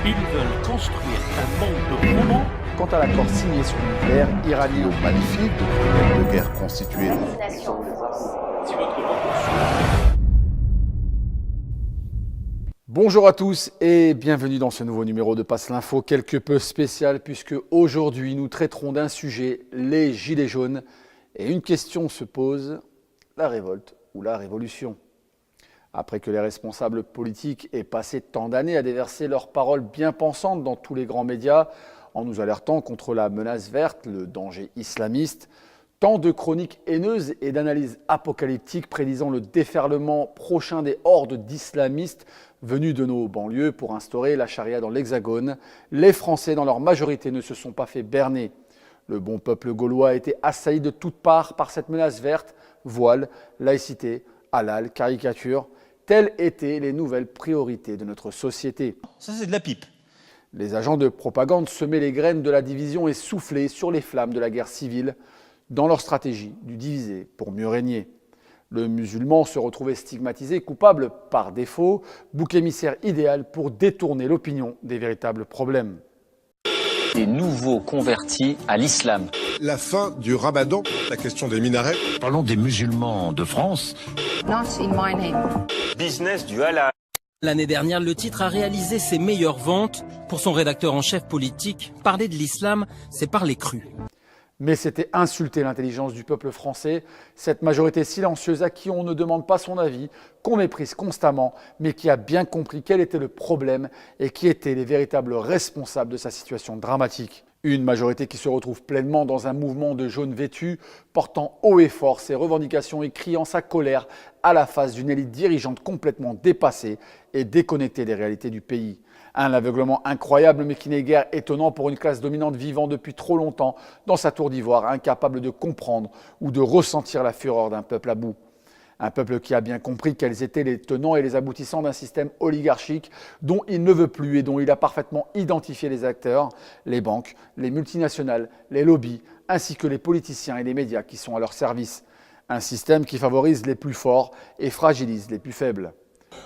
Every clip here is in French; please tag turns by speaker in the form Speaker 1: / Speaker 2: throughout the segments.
Speaker 1: Ils veulent construire un monde de robots.
Speaker 2: Quant à l'accord signé sur le nucléaire iranien
Speaker 3: magnifique de guerre constituée.
Speaker 4: Nation France.
Speaker 1: Si votre vote
Speaker 2: Bonjour à tous et bienvenue dans ce nouveau numéro de Passe l'Info, quelque peu spécial puisque aujourd'hui nous traiterons d'un sujet, les gilets jaunes. Et une question se pose, la révolte ou la révolution? Après que les responsables politiques aient passé tant d'années à déverser leurs paroles bien pensantes dans tous les grands médias, en nous alertant contre la menace verte, le danger islamiste, tant de chroniques haineuses et d'analyses apocalyptiques prédisant le déferlement prochain des hordes d'islamistes venus de nos banlieues pour instaurer la charia dans l'Hexagone, les Français dans leur majorité ne se sont pas fait berner. Le bon peuple gaulois a été assailli de toutes parts par cette menace verte, voile, laïcité, halal, caricature. Telles étaient les nouvelles priorités de notre société.
Speaker 5: Ça, c'est de la pipe.
Speaker 2: Les agents de propagande semaient les graines de la division et soufflaient sur les flammes de la guerre civile dans leur stratégie du diviser pour mieux régner. Le musulman se retrouvait stigmatisé, coupable par défaut, bouc émissaire idéal pour détourner l'opinion des véritables problèmes.
Speaker 6: Des nouveaux convertis à l'islam.
Speaker 7: La fin du ramadan, la question des minarets.
Speaker 8: Parlons des musulmans de France.
Speaker 4: Not in my name.
Speaker 5: Business du halal.
Speaker 9: L'année dernière, le titre a réalisé ses meilleures ventes. Pour son rédacteur en chef politique, parler de l'islam, c'est parler cru.
Speaker 2: Mais c'était insulter l'intelligence du peuple français, cette majorité silencieuse à qui on ne demande pas son avis, qu'on méprise constamment, mais qui a bien compris quel était le problème et qui étaient les véritables responsables de sa situation dramatique. Une majorité qui se retrouve pleinement dans un mouvement de jaunes vêtus, portant haut et fort ses revendications et criant sa colère à la face d'une élite dirigeante complètement dépassée et déconnectée des réalités du pays. Un aveuglement incroyable mais qui n'est guère étonnant pour une classe dominante vivant depuis trop longtemps dans sa tour d'ivoire, incapable de comprendre ou de ressentir la fureur d'un peuple à bout. Un peuple qui a bien compris quels étaient les tenants et les aboutissants d'un système oligarchique dont il ne veut plus et dont il a parfaitement identifié les acteurs, les banques, les multinationales, les lobbies, ainsi que les politiciens et les médias qui sont à leur service. Un système qui favorise les plus forts et fragilise les plus faibles.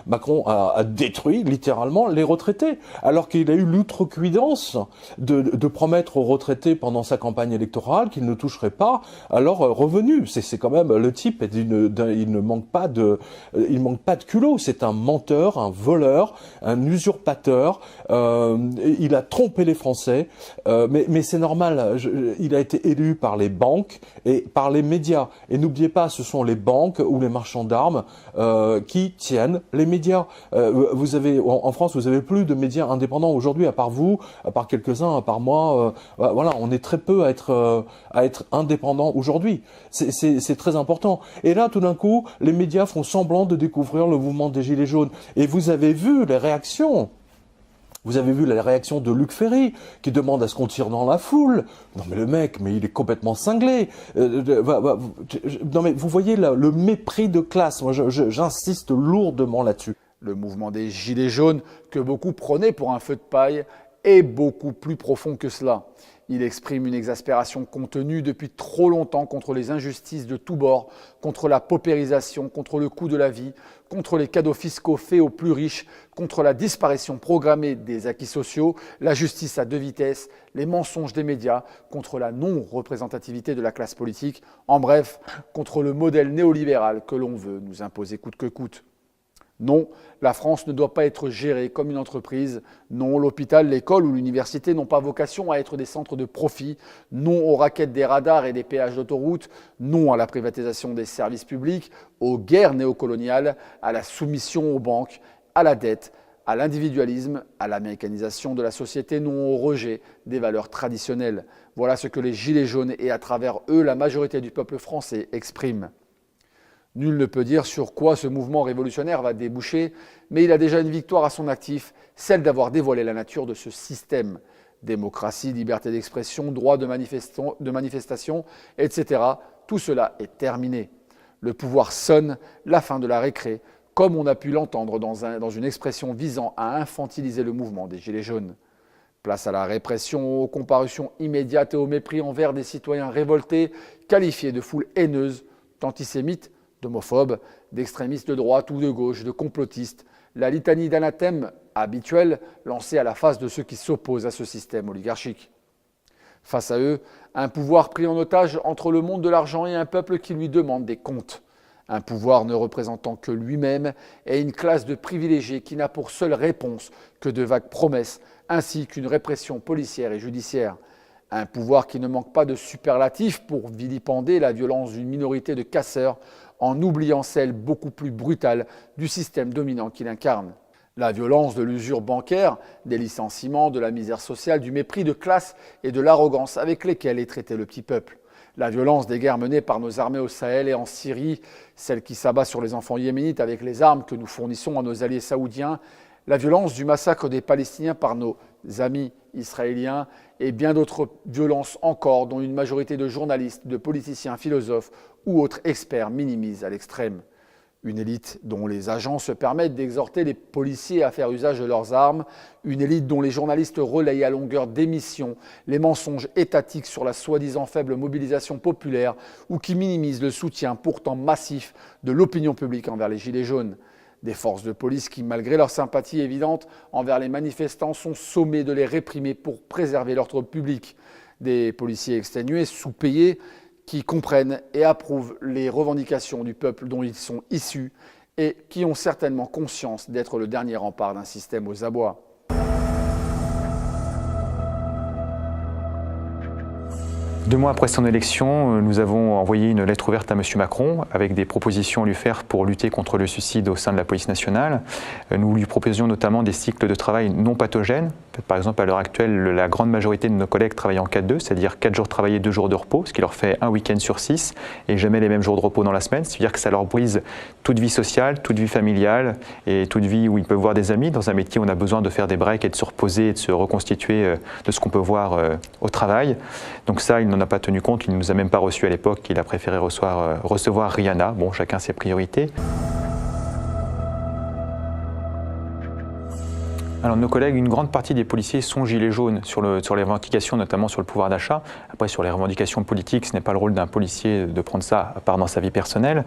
Speaker 10: Macron a détruit littéralement les retraités, alors qu'il a eu l'outrecuidance de promettre aux retraités pendant sa campagne électorale qu'ils ne toucheraient pas à leurs revenus. C'est quand même, le type, il ne manque pas de culot. C'est un menteur, un voleur, un usurpateur. Il a trompé les Français, mais c'est normal. Il a été élu par les banques et par les médias. Et n'oubliez pas, ce sont les banques ou les marchands d'armes qui tiennent les médias. Vous avez en France, vous avez plus de médias indépendants aujourd'hui, à part vous, à part quelques-uns, à part moi. Voilà, on est très peu à être indépendants aujourd'hui. C'est très important. Et là, tout d'un coup, les médias font semblant de découvrir le mouvement des Gilets jaunes. Et vous avez vu les réactions. Vous avez vu la réaction de Luc Ferry, qui demande à ce qu'on tire dans la foule. Non mais le mec, mais il est complètement cinglé. Non mais vous voyez le mépris de classe. Moi, j'insiste lourdement là-dessus.
Speaker 2: Le mouvement des Gilets jaunes, que beaucoup prenaient pour un feu de paille, est beaucoup plus profond que cela. Il exprime une exaspération contenue depuis trop longtemps contre les injustices de tous bords, contre la paupérisation, contre le coût de la vie, contre les cadeaux fiscaux faits aux plus riches, contre la disparition programmée des acquis sociaux, la justice à deux vitesses, les mensonges des médias, contre la non-représentativité de la classe politique, en bref, contre le modèle néolibéral que l'on veut nous imposer coûte que coûte. Non, la France ne doit pas être gérée comme une entreprise. Non, l'hôpital, l'école ou l'université n'ont pas vocation à être des centres de profit. Non aux raquettes des radars et des péages d'autoroute. Non à la privatisation des services publics, aux guerres néocoloniales, à la soumission aux banques, à la dette, à l'individualisme, à l'américanisation de la société. Non au rejet des valeurs traditionnelles. Voilà ce que les Gilets jaunes et à travers eux la majorité du peuple français expriment. Nul ne peut dire sur quoi ce mouvement révolutionnaire va déboucher, mais il a déjà une victoire à son actif, celle d'avoir dévoilé la nature de ce système. Démocratie, liberté d'expression, droit de manifestation, etc. Tout cela est terminé. Le pouvoir sonne, la fin de la récré, comme on a pu l'entendre dans une expression visant à infantiliser le mouvement des Gilets jaunes. Place à la répression, aux comparutions immédiates et au mépris envers des citoyens révoltés, qualifiés de foule haineuse, d'antisémites, d'homophobes, d'extrémistes de droite ou de gauche, de complotistes, la litanie d'anathèmes habituelle lancée à la face de ceux qui s'opposent à ce système oligarchique. Face à eux, un pouvoir pris en otage entre le monde de l'argent et un peuple qui lui demande des comptes. Un pouvoir ne représentant que lui-même et une classe de privilégiés qui n'a pour seule réponse que de vagues promesses, ainsi qu'une répression policière et judiciaire. Un pouvoir qui ne manque pas de superlatifs pour vilipender la violence d'une minorité de casseurs en oubliant celle beaucoup plus brutale du système dominant qu'il incarne. La violence de l'usure bancaire, des licenciements, de la misère sociale, du mépris de classe et de l'arrogance avec lesquels est traité le petit peuple. La violence des guerres menées par nos armées au Sahel et en Syrie, celle qui s'abat sur les enfants yéménites avec les armes que nous fournissons à nos alliés saoudiens, la violence du massacre des Palestiniens par nos amis israéliens et bien d'autres violences encore dont une majorité de journalistes, de politiciens, philosophes ou autres experts minimisent à l'extrême. Une élite dont les agents se permettent d'exhorter les policiers à faire usage de leurs armes, une élite dont les journalistes relayent à longueur d'émissions les mensonges étatiques sur la soi-disant faible mobilisation populaire ou qui minimise le soutien pourtant massif de l'opinion publique envers les Gilets jaunes. Des forces de police qui, malgré leur sympathie évidente envers les manifestants, sont sommées de les réprimer pour préserver l'ordre public. Des policiers exténués, sous-payés, qui comprennent et approuvent les revendications du peuple dont ils sont issus et qui ont certainement conscience d'être le dernier rempart d'un système aux abois.
Speaker 11: 2 mois après son élection, nous avons envoyé une lettre ouverte à M. Macron avec des propositions à lui faire pour lutter contre le suicide au sein de la police nationale. Nous lui proposions notamment des cycles de travail non pathogènes. Par exemple, à l'heure actuelle, la grande majorité de nos collègues travaillent en 4-2, c'est-à-dire 4 jours travaillés, 2 jours de repos, ce qui leur fait un week-end sur 6 et jamais les mêmes jours de repos dans la semaine. C'est-à-dire que ça leur brise toute vie sociale, toute vie familiale et toute vie où ils peuvent voir des amis. Dans un métier où on a besoin de faire des breaks et de se reposer et de se reconstituer de ce qu'on peut voir au travail. Donc ça, il n'en a pas tenu compte, il ne nous a même pas reçus à l'époque, il a préféré recevoir Rihanna. Bon, chacun ses priorités. Alors nos collègues, une grande partie des policiers sont gilets jaunes sur les revendications, notamment sur le pouvoir d'achat. Après, sur les revendications politiques, ce n'est pas le rôle d'un policier de prendre ça, à part dans sa vie personnelle.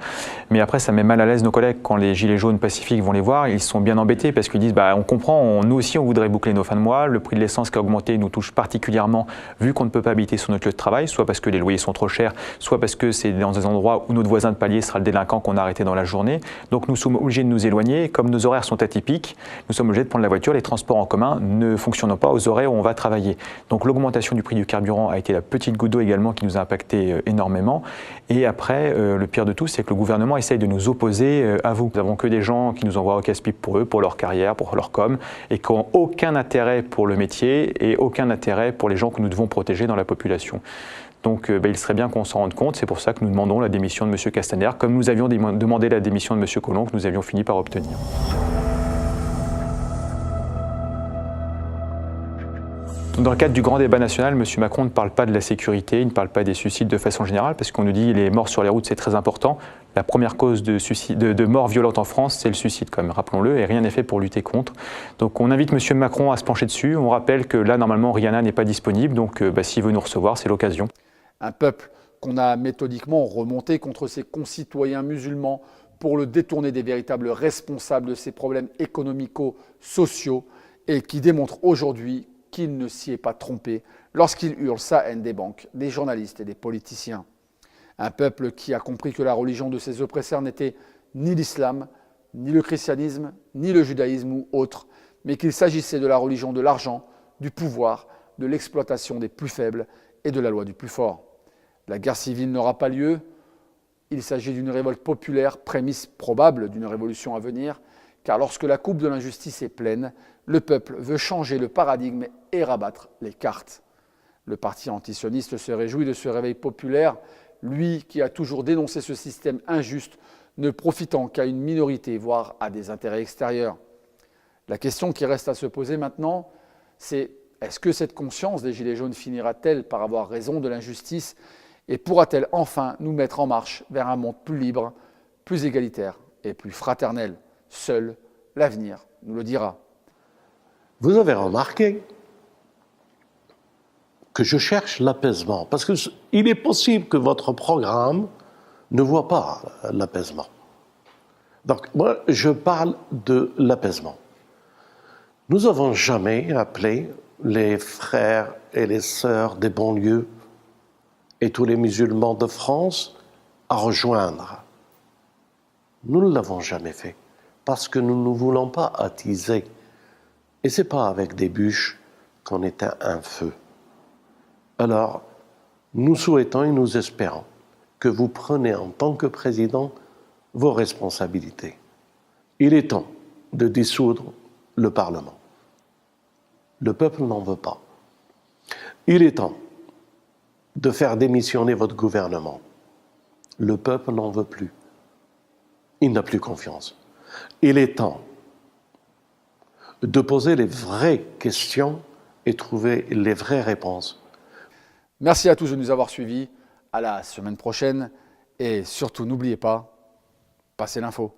Speaker 11: Mais après, ça met mal à l'aise nos collègues quand les gilets jaunes pacifiques vont les voir. Ils sont bien embêtés parce qu'ils disent on comprend, nous aussi on voudrait boucler nos fins de mois. Le prix de l'essence qui a augmenté nous touche particulièrement vu qu'on ne peut pas habiter sur notre lieu de travail, soit parce que les loyers sont trop chers, soit parce que c'est dans des endroits où notre voisin de palier sera le délinquant qu'on a arrêté dans la journée. Donc nous sommes obligés de nous éloigner. Comme nos horaires sont atypiques, nous sommes obligés de prendre la voiture. Les transports en commun ne fonctionnent pas aux horaires où on va travailler. Donc l'augmentation du prix du carburant a été la petite goutte d'eau également qui nous a impacté énormément. Et après, le pire de tout, c'est que le gouvernement essaye de nous opposer à vous. Nous n'avons que des gens qui nous envoient au casse-pipe pour eux, pour leur carrière, pour leur com, et qui n'ont aucun intérêt pour le métier et aucun intérêt pour les gens que nous devons protéger dans la population. Donc il serait bien qu'on s'en rende compte. C'est pour ça que nous demandons la démission de M. Castaner, comme nous avions demandé la démission de M. Collomb, que nous avions fini par obtenir. Dans le cadre du grand débat national, M. Macron ne parle pas de la sécurité, il ne parle pas des suicides de façon générale, parce qu'on nous dit que les morts sur les routes, c'est très important. La première cause de mort violente en France, c'est le suicide, quand même, rappelons-le, et rien n'est fait pour lutter contre. Donc on invite M. Macron à se pencher dessus. On rappelle que là, normalement, Rihanna n'est pas disponible, donc s'il veut nous recevoir, c'est l'occasion.
Speaker 2: Un peuple qu'on a méthodiquement remonté contre ses concitoyens musulmans pour le détourner des véritables responsables de ses problèmes économico-sociaux et qui démontre aujourd'hui qu'il ne s'y est pas trompé lorsqu'il hurle sa haine des banques, des journalistes et des politiciens. Un peuple qui a compris que la religion de ses oppresseurs n'était ni l'islam, ni le christianisme, ni le judaïsme ou autre, mais qu'il s'agissait de la religion de l'argent, du pouvoir, de l'exploitation des plus faibles et de la loi du plus fort. La guerre civile n'aura pas lieu. Il s'agit d'une révolte populaire, prémisse probable d'une révolution à venir, car lorsque la coupe de l'injustice est pleine, le peuple veut changer le paradigme et rabattre les cartes. Le parti antisioniste se réjouit de ce réveil populaire, lui qui a toujours dénoncé ce système injuste, ne profitant qu'à une minorité, voire à des intérêts extérieurs. La question qui reste à se poser maintenant, c'est est-ce que cette conscience des Gilets jaunes finira-t-elle par avoir raison de l'injustice et pourra-t-elle enfin nous mettre en marche vers un monde plus libre, plus égalitaire et plus fraternel? Seul l'avenir nous le dira.
Speaker 12: Vous avez remarqué que je cherche l'apaisement, parce qu'il est possible que votre programme ne voient pas l'apaisement. Donc, moi, je parle de l'apaisement. Nous n'avons jamais appelé les frères et les sœurs des banlieues et tous les musulmans de France à rejoindre. Nous ne l'avons jamais fait parce que nous ne voulons pas attiser. Et ce n'est pas avec des bûches qu'on éteint un feu. Alors, nous souhaitons et nous espérons que vous prenez en tant que président vos responsabilités. Il est temps de dissoudre le Parlement. Le peuple n'en veut pas. Il est temps de faire démissionner votre gouvernement. Le peuple n'en veut plus. Il n'a plus confiance. Il est temps de poser les vraies questions et trouver les vraies réponses.
Speaker 2: Merci à tous de nous avoir suivis. À la semaine prochaine. Et surtout, n'oubliez pas, passez l'info.